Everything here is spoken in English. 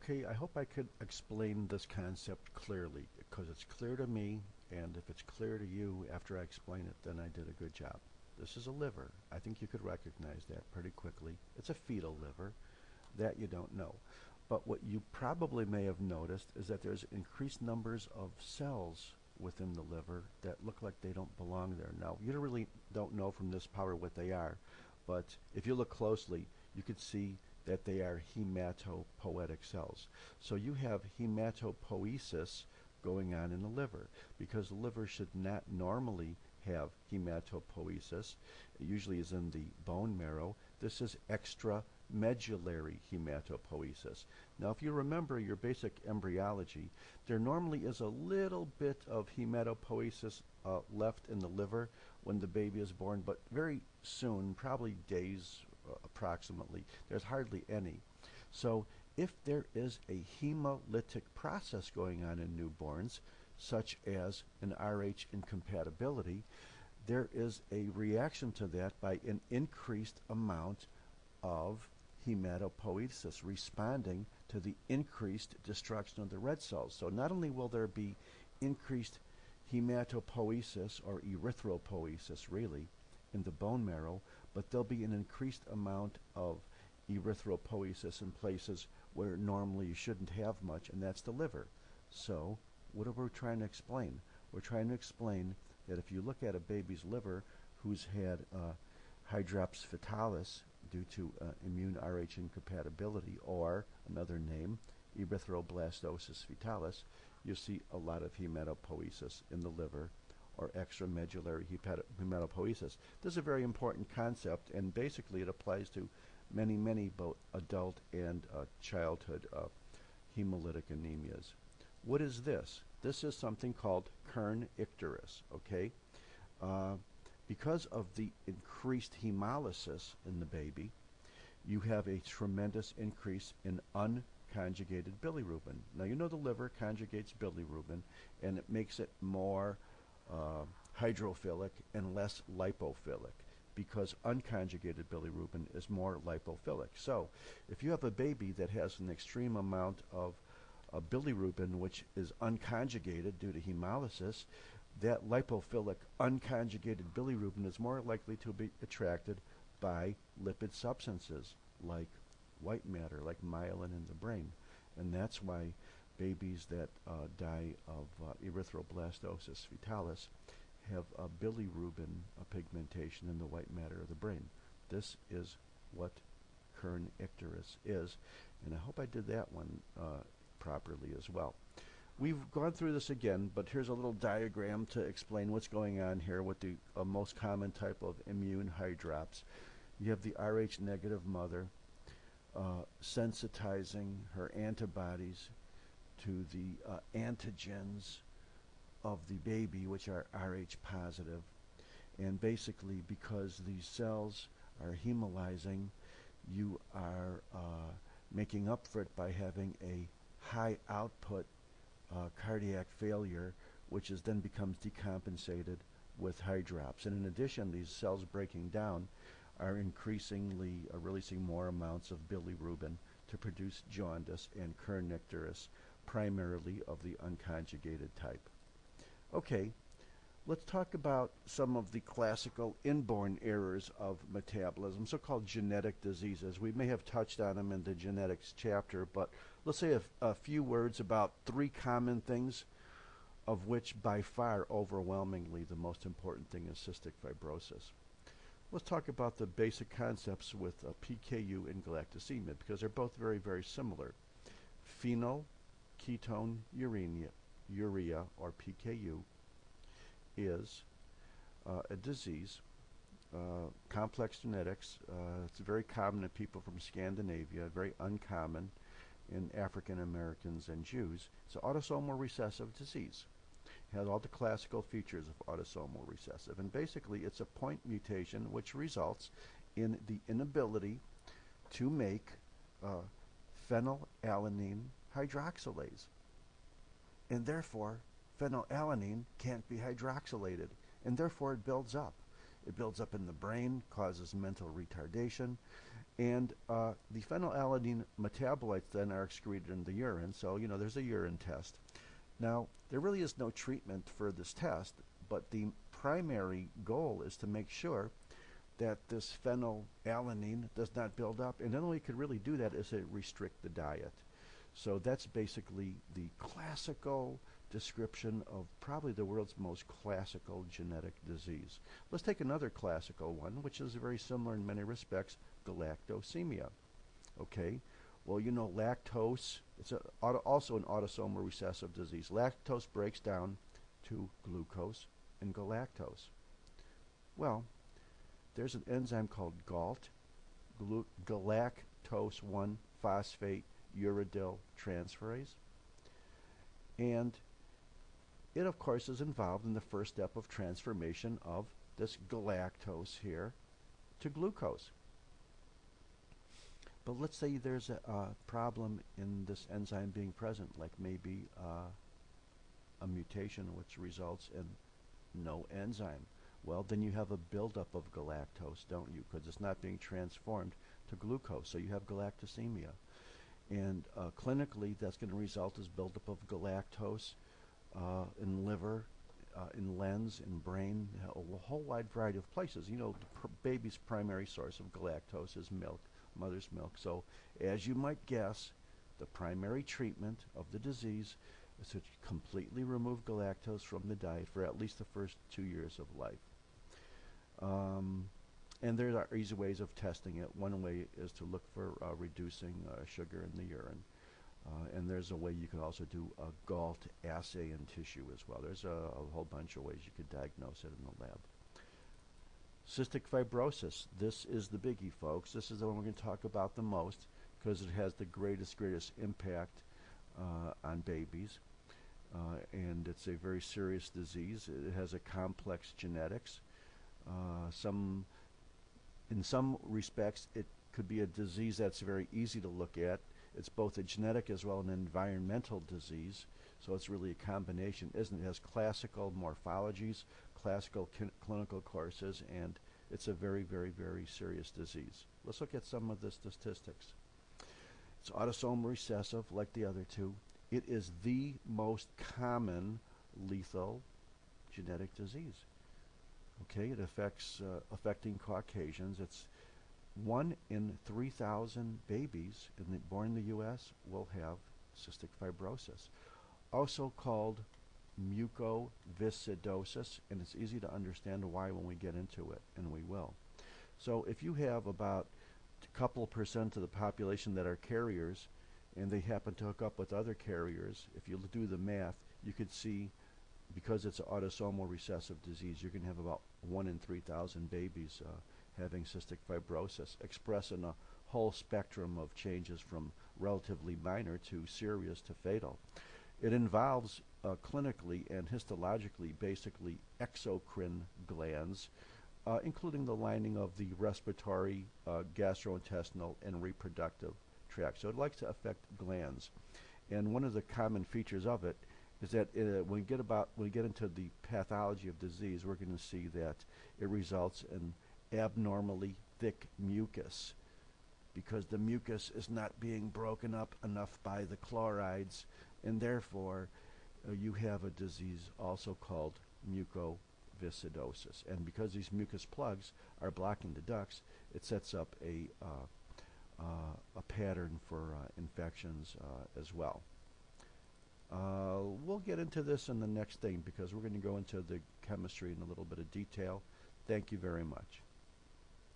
Okay, I hope I could explain this concept clearly because it's clear to me, and if it's clear to you after I explain it, then I did a good job. This is a liver. I think you could recognize that pretty quickly. It's a fetal liver. That you don't know. But what you probably may have noticed is that there's increased numbers of cells within the liver that look like they don't belong there. Now, you really don't know from this powder what they are, but if you look closely, you could see that they are hematopoietic cells. So you have hematopoiesis going on in the liver because the liver should not normally have hematopoiesis. It usually is in the bone marrow. This is extramedullary hematopoiesis. Now, if you remember your basic embryology, there normally is a little bit of hematopoiesis left in the liver when the baby is born, but very soon, probably days approximately, there's hardly any. So if there is a hemolytic process going on in newborns, such as an Rh incompatibility, there is a reaction to that by an increased amount of hematopoiesis responding to the increased destruction of the red cells. So not only will there be increased hematopoiesis or erythropoiesis really in the bone marrow, but there'll be an increased amount of erythropoiesis in places where normally you shouldn't have much, and that's the liver. So what are we trying to explain? We're trying to explain that if you look at a baby's liver who's had hydrops fetalis due to immune Rh incompatibility, or another name, erythroblastosis fetalis, you see a lot of hematopoiesis in the liver, or extramedullary hematopoiesis. This is a very important concept, and basically it applies to many both adult and childhood hemolytic anemias. What is this? This is something called Kern icterus, okay? Because of the increased hemolysis in the baby, you have a tremendous increase in unconjugated bilirubin. Now, you know the liver conjugates bilirubin, and it makes it more hydrophilic and less lipophilic, because unconjugated bilirubin is more lipophilic. So if you have a baby that has an extreme amount of bilirubin which is unconjugated due to hemolysis, that lipophilic unconjugated bilirubin is more likely to be attracted by lipid substances like white matter, like myelin in the brain. And that's why babies that die of erythroblastosis fetalis have bilirubin pigmentation in the white matter of the brain. This is what Kern icterus is, and I hope I did that one properly as well. We've gone through this again, but here's a little diagram to explain what's going on here with the most common type of immune hydrops. You have the Rh negative mother sensitizing her antibodies to the antigens of the baby, which are Rh positive. And basically, because these cells are hemolyzing, you are making up for it by having a high output cardiac failure, which is then becomes decompensated with hydrops. And in addition, these cells breaking down are increasingly releasing more amounts of bilirubin to produce jaundice and Kern icterus, primarily of the unconjugated type. Okay, let's talk about some of the classical inborn errors of metabolism, so-called genetic diseases. We may have touched on them in the genetics chapter, but let's say a few words about three common things, of which by far overwhelmingly the most important thing is cystic fibrosis. Let's talk about the basic concepts with PKU and galactosemia, because they're both very similar. Phenylketonuria, or PKU, is a disease, complex genetics. It's very common in people from Scandinavia, very uncommon in African Americans and Jews. It's an autosomal recessive disease. It has all the classical features of autosomal recessive, and basically it's a point mutation which results in the inability to make phenylalanine hydroxylase, and therefore phenylalanine can't be hydroxylated, and therefore it builds up. It builds up in the brain, causes mental retardation, And the phenylalanine metabolites then are excreted in the urine. So, there's a urine test. Now, there really is no treatment for this test, but the primary goal is to make sure that this phenylalanine does not build up. And the only way you could really do that is to restrict the diet. So that's basically the classical description of probably the world's most classical genetic disease. Let's take another classical one, which is very similar in many respects, galactosemia. Okay, well, lactose, also an autosomal recessive disease. Lactose breaks down to glucose and galactose. Well, there's an enzyme called GALT, galactose 1 phosphate uridyl transferase. And it, of course, is involved in the first step of transformation of this galactose here to glucose. But let's say there's a problem in this enzyme being present, like maybe a mutation which results in no enzyme. Well, then you have a buildup of galactose, don't you? Because it's not being transformed to glucose, so you have galactosemia. And clinically, that's going to result as buildup of galactose in liver, in lens, in brain, a whole wide variety of places. The baby's primary source of galactose is milk, mother's milk. So, as you might guess, the primary treatment of the disease is to completely remove galactose from the diet for at least the first 2 years of life. And there are easy ways of testing it. One way is to look for reducing sugar in the urine. And there's a way you can also do a GALT assay in tissue as well. There's a whole bunch of ways you could diagnose it in the lab. Cystic fibrosis. This is the biggie, folks. This is the one we're going to talk about the most because it has the greatest impact on babies. And it's a very serious disease. It has a complex genetics. In some respects, it could be a disease that's very easy to look at. It's both a genetic as well as an environmental disease, so it's really a combination, isn't it? It has classical morphologies, classical clinical courses, and it's a very, very, very serious disease. Let's look at some of the statistics. It's autosomal recessive, like the other two. It is the most common lethal genetic disease. Okay, it affecting Caucasians. It's 1 in 3,000 babies born in the U.S. will have cystic fibrosis, also called mucoviscidosis, and it's easy to understand why when we get into it, and we will. So if you have about a couple percent of the population that are carriers, and they happen to hook up with other carriers, if you do the math, you could see, because it's an autosomal recessive disease, you're going to have about 1 in 3,000 babies having cystic fibrosis, expressed in a whole spectrum of changes from relatively minor to serious to fatal. It involves clinically and histologically basically exocrine glands, including the lining of the respiratory, gastrointestinal, and reproductive tract. So it likes to affect glands. And one of the common features of it is that when we get into the pathology of disease, we're going to see that it results in abnormally thick mucus because the mucus is not being broken up enough by the chlorides, and therefore you have a disease also called mucoviscidosis. And because these mucus plugs are blocking the ducts, it sets up a pattern for infections as well. We'll get into this in the next thing because we're going to go into the chemistry in a little bit of detail. Thank you very much.